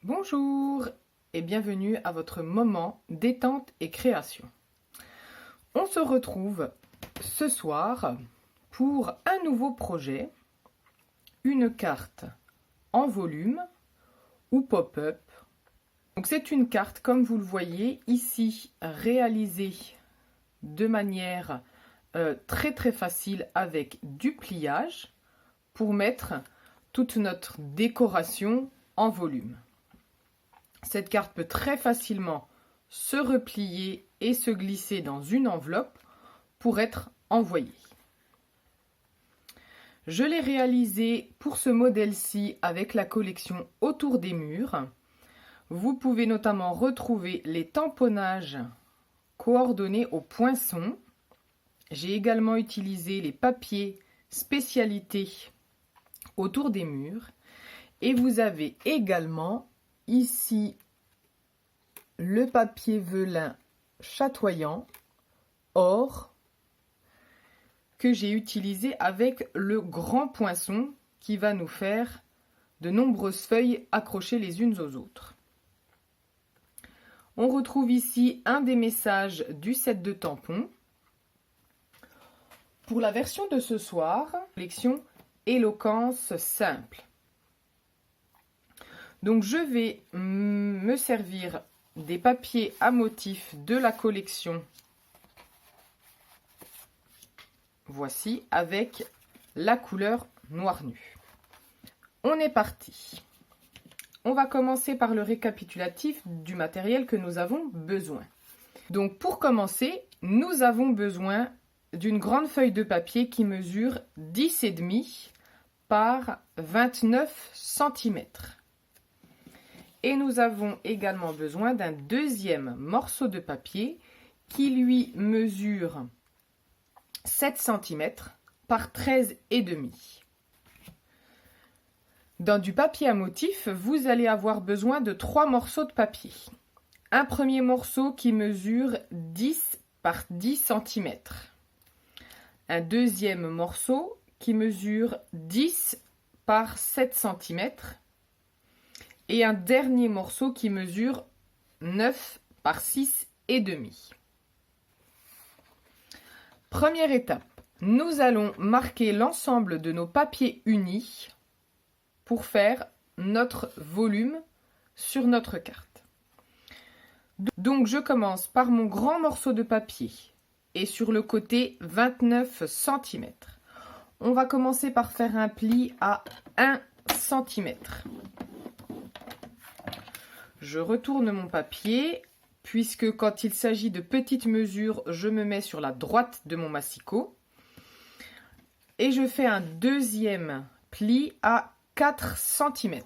Bonjour et bienvenue à votre moment détente et création. On se retrouve ce soir pour un nouveau projet, une carte en volume ou pop-up. Donc c'est une carte, comme vous le voyez ici, réalisée de manière très facile avec du pliage pour mettre toute notre décoration en volume. Cette carte peut très facilement se replier et se glisser dans une enveloppe pour être envoyée. Je l'ai réalisée pour ce modèle-ci avec la collection Autour des murs. Vous pouvez notamment retrouver les tamponnages coordonnés au poinçon. J'ai également utilisé les papiers spécialités Autour des murs. Et vous avez également ici le papier velin chatoyant or que j'ai utilisé avec le grand poinçon qui va nous faire de nombreuses feuilles accrochées les unes aux autres. On retrouve ici un des messages du set de tampons. Pour la version de ce soir, collection Éloquence simple. Donc je vais me servir des papiers à motifs de la collection. Voici avec la couleur noir nu. On est parti. On va commencer par le récapitulatif du matériel que nous avons besoin. Donc pour commencer, nous avons besoin d'une grande feuille de papier qui mesure 10,5 par 29 cm. Et nous avons également besoin d'un deuxième morceau de papier qui lui mesure 7 cm par 13,5. Dans du papier à motif, vous allez avoir besoin de 3 morceaux de papier. Un premier morceau qui mesure 10 par 10 cm. Un deuxième morceau qui mesure 10 par 7 cm. Et un dernier morceau qui mesure 9 par 6,5. Première étape, nous allons marquer l'ensemble de nos papiers unis pour faire notre volume sur notre carte. Donc je commence par mon grand morceau de papier et sur le côté 29 cm. On va commencer par faire un pli à 1 cm. Je retourne mon papier, puisque quand il s'agit de petites mesures, je me mets sur la droite de mon massicot. Et je fais un deuxième pli à 4 cm.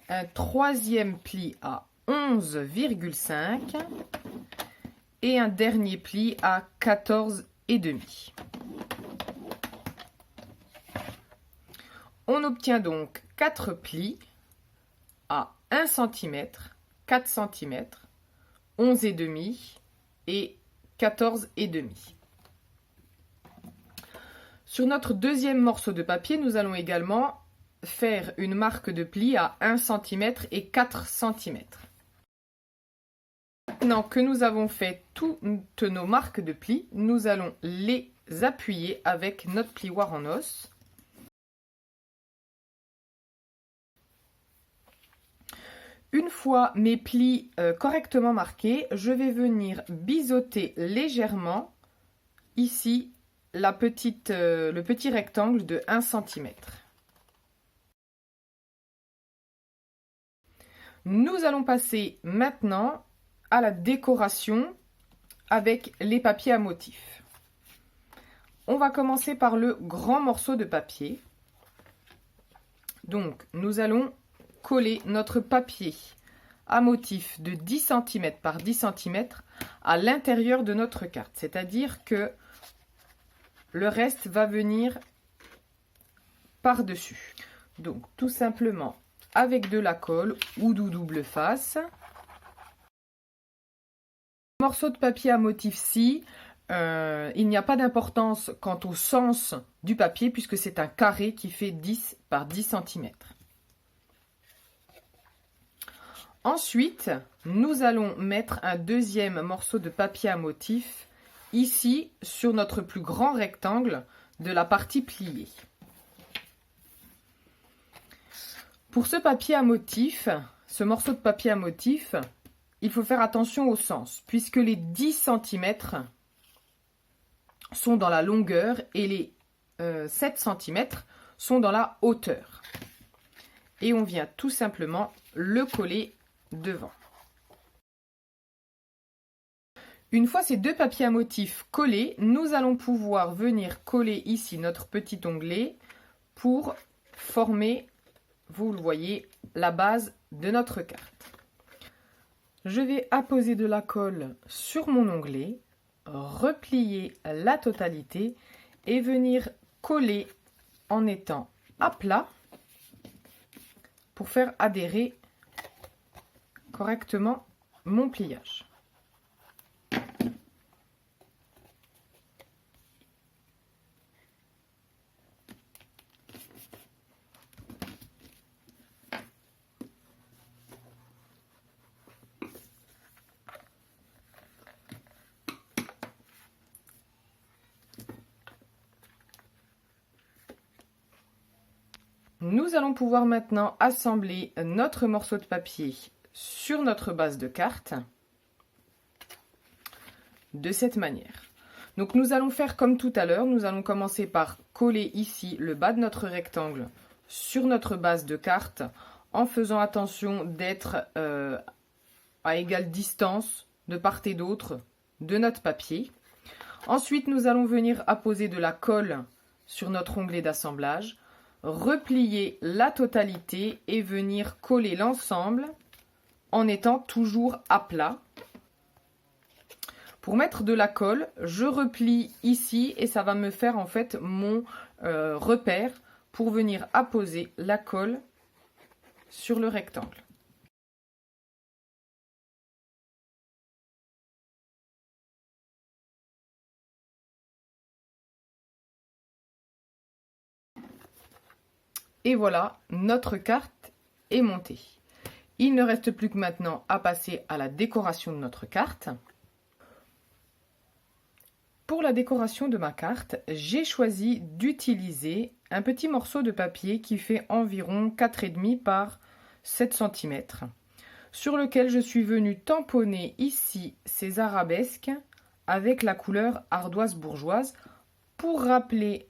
Un troisième pli à 11,5 et un dernier pli à 14,5. On obtient donc 4 plis à 1 cm, 4 cm, 11,5 et 14,5. Sur notre deuxième morceau de papier, nous allons également faire une marque de pli à 1 cm et 4 cm. Maintenant que nous avons fait toutes nos marques de plis, nous allons les appuyer avec notre plioir en os. Une fois mes plis correctement marqués, je vais venir biseauter légèrement ici le petit rectangle de 1 cm. Nous allons passer maintenant à la décoration avec les papiers à motifs. On va commencer par le grand morceau de papier. Donc nous allons coller notre papier à motif de 10 cm par 10 cm à l'intérieur de notre carte. C'est-à-dire que le reste va venir par-dessus. Donc tout simplement avec de la colle ou du double face. Morceau de papier à motif-ci, il n'y a pas d'importance quant au sens du papier puisque c'est un carré qui fait 10 par 10 cm. Ensuite, nous allons mettre un deuxième morceau de papier à motif ici sur notre plus grand rectangle de la partie pliée. Pour ce papier à motif, ce morceau de papier à motif, il faut faire attention au sens puisque les 10 cm sont dans la longueur et les 7 cm sont dans la hauteur. Et on vient tout simplement le coller devant. Une fois ces deux papiers à motif collés, nous allons pouvoir venir coller ici notre petit onglet pour former, vous le voyez, la base de notre carte. Je vais apposer de la colle sur mon onglet, replier la totalité et venir coller en étant à plat pour faire adhérer correctement mon pliage. Nous allons pouvoir maintenant assembler notre morceau de papier sur notre base de carte de cette manière. Donc nous allons faire comme tout à l'heure, nous allons commencer par coller ici le bas de notre rectangle sur notre base de carte en faisant attention d'être à égale distance de part et d'autre de notre papier. Ensuite, nous allons venir apposer de la colle sur notre onglet d'assemblage, replier la totalité et venir coller l'ensemble en étant toujours à plat. Pour mettre de la colle, je replie ici et ça va me faire en fait mon repère pour venir apposer la colle sur le rectangle. Et voilà, notre carte est montée. Il ne reste plus que maintenant à passer à la décoration de notre carte. Pour la décoration de ma carte, j'ai choisi d'utiliser un petit morceau de papier qui fait environ 4,5 par 7 cm, sur lequel je suis venue tamponner ici ces arabesques avec la couleur ardoise bourgeoise pour rappeler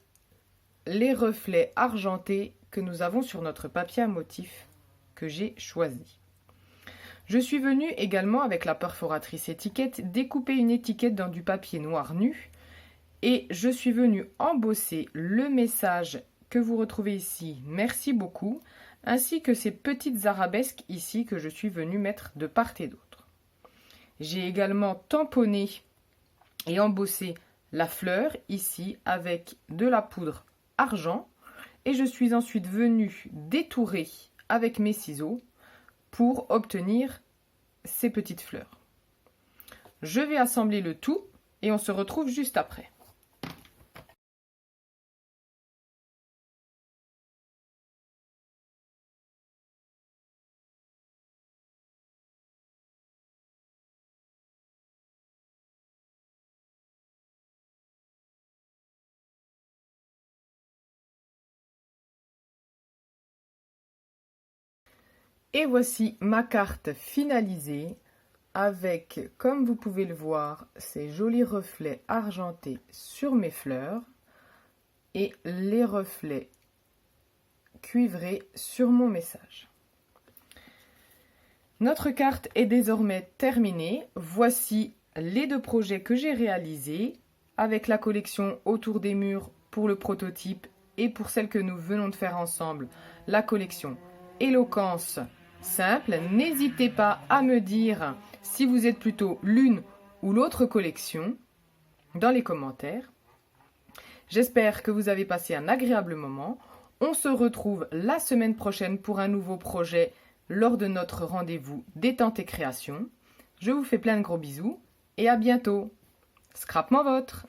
les reflets argentés que nous avons sur notre papier à motif que j'ai choisi. Je suis venue également avec la perforatrice étiquette découper une étiquette dans du papier noir nu et je suis venue embosser le message que vous retrouvez ici, merci beaucoup, ainsi que ces petites arabesques ici que je suis venue mettre de part et d'autre. J'ai également tamponné et embossé la fleur ici avec de la poudre argent. Et je suis ensuite venue détourer avec mes ciseaux pour obtenir ces petites fleurs. Je vais assembler le tout et on se retrouve juste après. Et voici ma carte finalisée avec, comme vous pouvez le voir, ces jolis reflets argentés sur mes fleurs et les reflets cuivrés sur mon message. Notre carte est désormais terminée. Voici les deux projets que j'ai réalisés avec la collection autour des murs pour le prototype et pour celle que nous venons de faire ensemble, la collection Éloquence simple. N'hésitez pas à me dire si vous êtes plutôt l'une ou l'autre collection dans les commentaires. J'espère que vous avez passé un agréable moment. On se retrouve la semaine prochaine pour un nouveau projet lors de notre rendez-vous détente et création. Je vous fais plein de gros bisous et à bientôt. Scrapement vôtre.